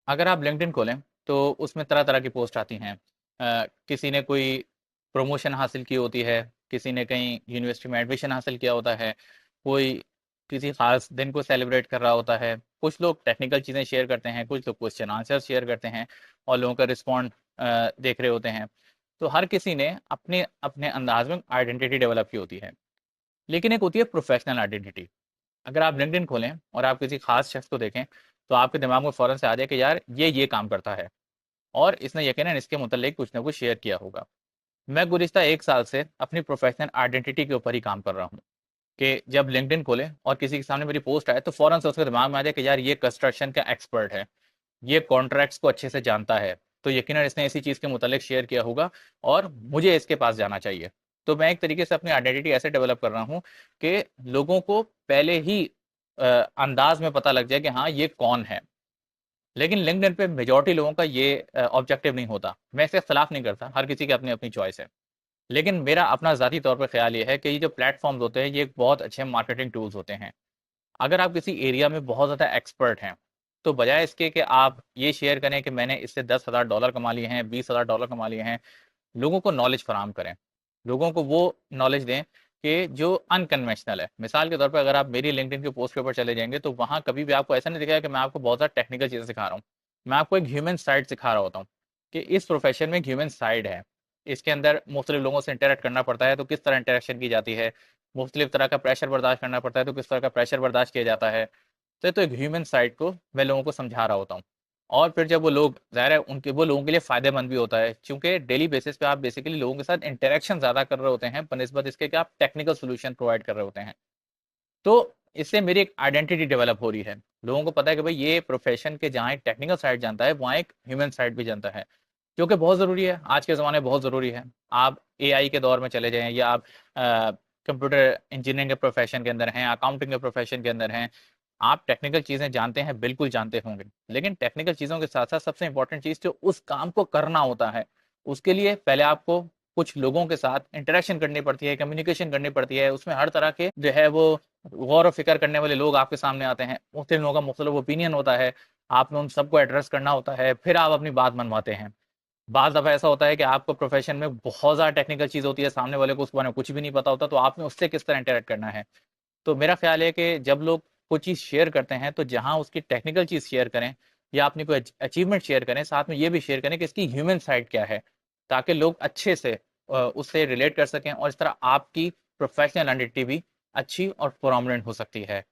अगर आप लिंक्डइन खोलें तो उसमें तरह-तरह की पोस्ट आती हैं। किसी ने कोई प्रमोशन हासिल की होती है, किसी ने कहीं यूनिवर्सिटी में एडमिशन हासिल किया होता है, कोई किसी ख़ास दिन को सेलिब्रेट कर रहा होता है। कुछ लोग टेक्निकल चीज़ें शेयर करते हैं, कुछ लोग क्वेश्चन आंसर शेयर करते हैं और लोगों का रिस्पॉन्ड देख रहे होते हैं। तो हर किसी ने अपने अपने अंदाज में आइडेंटिटी डेवलप की होती है। लेकिन एक होती है प्रोफेशनल आइडेंटिटी। अगर आप लिंक्डइन खोलें और आप किसी खास शख्स को देखें तो आपके दिमाग में फ़ौरन से आ जाए कि यार ये काम करता है और इसने यकीनन इसके मुतल्लिक कुछ ना कुछ शेयर किया होगा। मैं गुज़िश्ता 1 साल से अपनी प्रोफेशनल आइडेंटिटी के ऊपर ही काम कर रहा हूँ कि जब लिंक्डइन खोलें और किसी के सामने मेरी पोस्ट आए तो फ़ौरन से उसके दिमाग में आ जाए कि यार ये कंस्ट्रक्शन का एक्सपर्ट है, ये कॉन्ट्रैक्ट्स को अच्छे से जानता है, तो यकीनन इसने इसी चीज़ के मुतालिक शेयर किया होगा और मुझे इसके पास जाना चाहिए। तो मैं एक तरीके से अपनी आइडेंटिटी ऐसे डेवलप कर रहा हूँ कि लोगों को पहले ही अंदाज़ में पता लग जाए कि हाँ, ये कौन है। लेकिन लिंक्डइन पे मेजॉरिटी लोगों का ये ऑब्जेक्टिव नहीं होता। मैं इसके खिलाफ नहीं करता, हर किसी की अपनी-अपनी चॉइस है। लेकिन मेरा अपना ज़ाती तौर पे ख़्याल ये है कि ये जो प्लेटफ़ॉर्म्स होते हैं, ये एक बहुत अच्छे मार्केटिंग टूल्स होते हैं। अगर आप किसी एरिया में बहुत ज़्यादा एक्सपर्ट हैं, तो बजाय इसके कि आप ये शेयर करें कि मैंने इससे $10,000 कमा लिए हैं, $20,000 कमा लिए हैं, लोगों को नॉलेज फराहम करें। लोगों को वो नॉलेज दें कि जो अनकन्वेंशनल है। मिसाल के तौर पे अगर आप मेरी लिंक्डइन की पोस्ट के ऊपर चले जाएँगे, तो वहाँ कभी भी आपको ऐसा नहीं दिखेगा कि मैं आपको बहुत ज़्यादा टेक्निकल चीज़ें सिखा रहा हूँ। मैं आपको एक ह्यूमन साइड सिखा रहा होता हूँ, कि इस प्रोफ़ेशन में एक ह्यूमन साइड है। इसके अंदर मुख्तलिफ लोगों से इंटरैक्ट करना पड़ता है, तो किस तरह इंटरेक्शन की जाती है। मुख्तलिफ तरह का प्रेशर बर्दाश्त करना पड़ता है, तो किस तरह का प्रेशर बर्दाश्त किया जाता है। तो एक ह्यूमन साइड को मैं लोगों को समझा रहा होता हूँ। और फिर जब वो लोग ज़ाहिर है उनके वो लोगों के लिए फ़ायदेमंद भी होता है, चूँकि डेली बेसिस पे आप बेसिकली लोगों के साथ इंटरैक्शन ज़्यादा कर रहे होते हैं, बनिस्बत इसके कि आप टेक्निकल सॉल्यूशन प्रोवाइड कर रहे होते हैं। तो इससे मेरी एक आइडेंटिटी डेवलप हो रही है। लोगों को पता है कि भई ये प्रोफ़ेशन के जहाँ एक टेक्निकल साइड जानता है, वहाँ एक ह्यूमन साइड भी जानता है, जो कि बहुत ज़रूरी है, आज के ज़माने में बहुत ज़रूरी है। आप एआई के दौर में चले जाएँ या आप कंप्यूटर इंजीनियरिंग के प्रोफ़ेशन के अंदर हैं, अकाउंटिंग के प्रोफ़ेशन के अंदर हैं, आप टेक्निकल चीज़ें जानते हैं, बिल्कुल जानते होंगे। लेकिन टेक्निकल चीज़ों के साथ-साथ सबसे इम्पोर्टेंट चीज़ जो उस काम को करना होता है, उसके लिए पहले आपको कुछ लोगों के साथ इंटरैक्शन करनी पड़ती है, कम्युनिकेशन करनी पड़ती है, उसमें हर तरह के जो है वो गौर और फ़िक्र करने वाले लोग आपके सामने आते हैं, मुख्तलिफ लोगों का मुख्तलिफ ओपिनियन होता है, आपने उन सबको एड्रेस करना होता है, फिर आप अपनी बात मनवाते हैं। बाज़ दफ़ा ऐसा होता है कि आपको प्रोफ़ेशन में बहुत ज़्यादा टेक्निकल चीज़ होती है, सामने वाले को उसके बारे में कुछ भी नहीं पता होता, तो आपने उससे किस तरह इंटरैक्ट करना है। तो मेरा ख़्याल है कि जब लोग कोई चीज़ शेयर करते हैं, तो जहाँ उसकी टेक्निकल चीज़ शेयर करें या अपनी कोई अचीवमेंट शेयर करें, साथ में ये भी शेयर करें कि इसकी ह्यूमन साइड क्या है, ताकि लोग अच्छे से उससे रिलेट कर सकें और इस तरह आपकी प्रोफ़ेशनल आइडेंटिटी भी अच्छी और प्रोमिनेंट हो सकती है।